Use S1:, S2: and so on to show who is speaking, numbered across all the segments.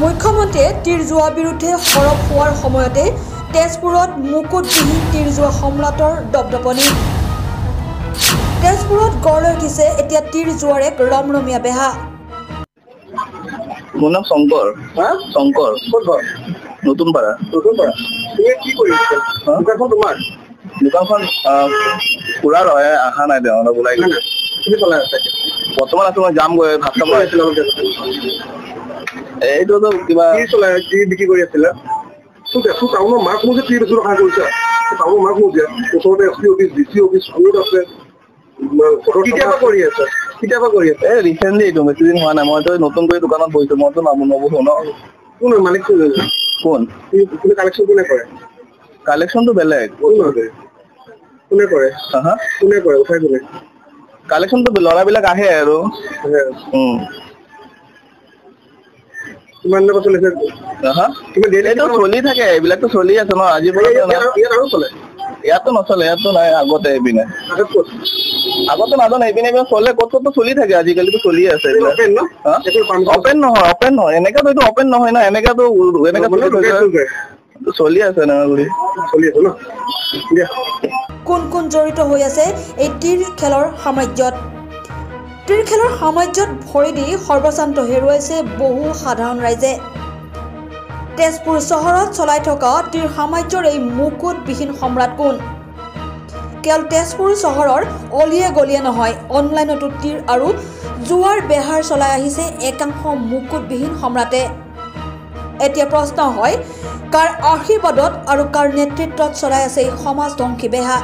S1: মুখ্যমন্ত্ৰীয়ে তীৰজোৱা বিৰুদ্ধে সৰব হোৱাৰ সময়তে তেজপুৰত মুকুটবিহীন তীৰজোৱা সম্ৰাটৰ দপদপনি। তেজপুৰত গঢ় লৈ উঠিছে এতিয়া তীৰজোৱাৰ এক ৰমৰমীয়া বেহা।
S2: মোৰ নাম শংকৰ। শংকৰ
S3: ক'ত ঘৰ?
S2: নতুন পাৰা।
S3: তুমি কি কৰি আছা? দোকানখন তোমাৰ?
S2: দোকানখন খুৰাৰ হয়, অহা নাই তেওঁ অলপ ওলাই গৈছে।
S3: তুমি চলাই আছা?
S2: বৰ্তমান আছো মই যাম গৈ ভাত খাব
S3: আছিলা
S2: এইটোতো কিবা
S3: কি চলাই কি বিক্ৰী কৰি আছিলা? তেজপুৰ টাউনৰ মাৰ্ক মোৰ যে বেছি ৰখা কৰিছা টাউনৰ মাৰ্ক মোৰ যে ওচৰতে S P office DC office ক'ত আছে? কেতিয়াবা কৰি আছা? কেতিয়াবা কৰি আছা?
S2: ৰিচেণ্টলি এইটো বেছি দিন হোৱা নাই। মইতো নতুন কৰি দোকানত বহিছো, মইতো নবহো ন।
S3: কোন মালিক
S2: কোন
S3: কোনে কালেকশ্যন কোনে কৰে?
S2: কালেকশ্যনটো বেলেগ।
S3: কোনে কৰে? কোনে কৰে? উঠাই কোনে?
S2: কালেকশ্যনটো ল'ৰাবিলাক আহে আৰু
S3: কিমান দিনৰ চলিছে?
S2: এইটো চলি থাকে, এইবিলাকতো চলি আছে ন। আজিৰ পৰা
S3: আৰু চলে?
S2: ইয়াতো নচলে, ইয়াতো নাই। আগতে এইপিনে আগতে নাজানো, এইপিনে চলে ক'ততো চলি থাকে। আজিকালিতো চলি আছে। অপেন নহয়, অপেন নহয়। এনেকাতো এইটো অপেন নহয় না। এনেকাতো চলি আছে না
S3: চলি আছে ন।
S1: কোন কোন জড়িত হৈ আছে এই তীৰ খেলৰ সাম্ৰাজ্যত? তীৰ খেলৰ সাম্ৰাজ্যত ভৰি দি সৰ্বশান্ত হেৰুৱাইছে বহু সাধাৰণ ৰাইজে। তেজপুৰ চহৰত চলাই থকা তীৰ সাম্ৰাজ্যৰ এই মুকুটবিহীন সম্ৰাট কোন? কেৱল তেজপুৰ চহৰৰ অলিয়ে গলিয়ে নহয়, অনলাইনতো তীৰ আৰু জোৱাৰ বেহাৰ চলাই আহিছে একাংশ মুকুটবিহীন সম্ৰাটে। এতিয়া প্ৰশ্ন হয়, কাৰ আশীৰ্বাদত আৰু কাৰ নেতৃত্বত চলাই আছে এই সমাজধ্বংসী বেহা?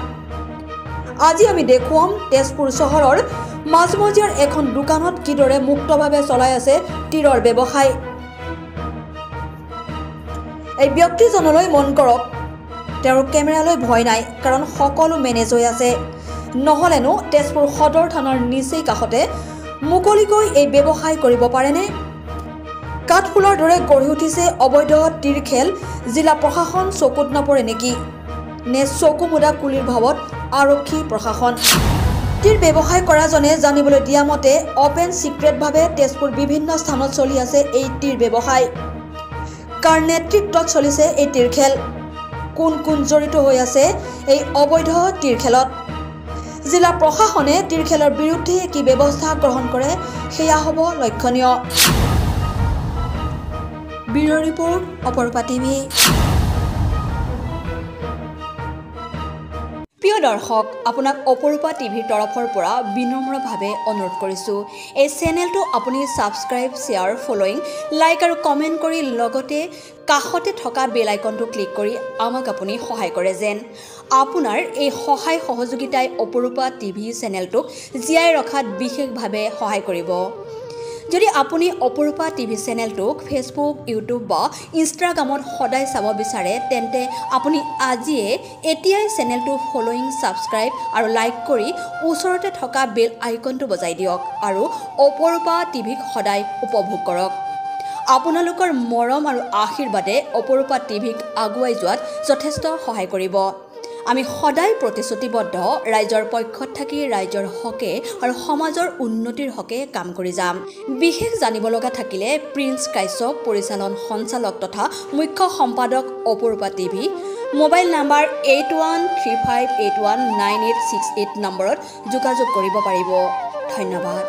S1: আজি আমি দেখুৱাম তেজপুৰ চহৰৰ মাজমজিয়াৰ এখন দোকানত কিদৰে মুক্তভাৱে চলাই আছে তীৰৰ ব্যৱসায়। এই ব্যক্তিজনলৈ মন কৰক, তেওঁৰ কেমেৰালৈ ভয় নাই, কাৰণ সকলো মেনেজ হৈ আছে। নহ'লেনো তেজপুৰ সদৰ থানাৰ নিচেই কাষতে মুকলিকৈ এই ব্যৱসায় কৰিব পাৰেনে? কাঠফুলৰ দৰে গঢ়ি উঠিছে অবৈধ তীৰ খেল। জিলা প্ৰশাসন চকুত নপৰে নেকি? নে চকু মুদা কুলিৰ ভাৱত আৰক্ষী প্ৰশাসন? তীৰ ব্যৱসায় কৰাজনে জানিবলৈ দিয়া মতে অপেন চিক্ৰেটভাৱে তেজপুৰ বিভিন্ন স্থানত চলি আছে এই তীৰ ব্যৱসায়। কাৰ নেতৃত্বত চলিছে এই তীৰ খেল? কোন কোন জড়িত হৈ আছে এই অবৈধ তীৰ খেলত? জিলা প্ৰশাসনে তীৰ খেলৰ বিৰুদ্ধে কি ব্যৱস্থা গ্ৰহণ কৰে সেয়া হ'ব লক্ষণীয়। ব্যুৰ' ৰিপৰ্ট, অপৰূপা টিভি। প্ৰিয় দৰ্শক, আপোনাক অপৰূপা টিভিৰ তৰফৰ পৰা বিনম্ৰভাৱে অনুৰোধ কৰিছোঁ, এই চেনেলটো আপুনি ছাবস্ক্ৰাইব, শ্বেয়াৰ, ফলোইং, লাইক আৰু কমেণ্ট কৰি লগতে কাষতে থকা বেল আইকনটো ক্লিক কৰি আমাক আপুনি সহায় কৰে যেন। আপোনাৰ এই সহায় সহযোগিতাই অপৰূপা টিভি চেনেলটোক জীয়াই ৰখাত বিশেষভাৱে সহায় কৰিব। যদি আপুনি অপৰূপা টিভি চেনেলটোক ফেচবুক, ইউটিউব বা ইনষ্টাগ্ৰামত সদায় চাব বিচাৰে, তেন্তে আপুনি এতিয়াই চেনেলটো ফলোইং, ছাবস্ক্ৰাইব আৰু লাইক কৰি ওচৰতে থকা বেল আইকনটো বজাই দিয়ক আৰু অপৰূপা টিভিক সদায় উপভোগ কৰক। আপোনালোকৰ মৰম আৰু আশীৰ্বাদে অপৰূপা টিভিক আগুৱাই যোৱাত যথেষ্ট সহায় কৰিব। আমি সদায় প্ৰতিশ্ৰুতিবদ্ধ, ৰাইজৰ পক্ষত থাকি ৰাইজৰ হকে আৰু সমাজৰ উন্নতিৰ হকে কাম কৰি যাম। বিশেষ জানিব লগা থাকিলে প্ৰিন্স কাশ্যপ, পৰিচালন সঞ্চালক তথা মুখ্য সম্পাদক অপৰূপা টিভি, মোবাইল নাম্বাৰ 8135819868 নম্বৰত যোগাযোগ কৰিব পাৰিব। ধন্যবাদ।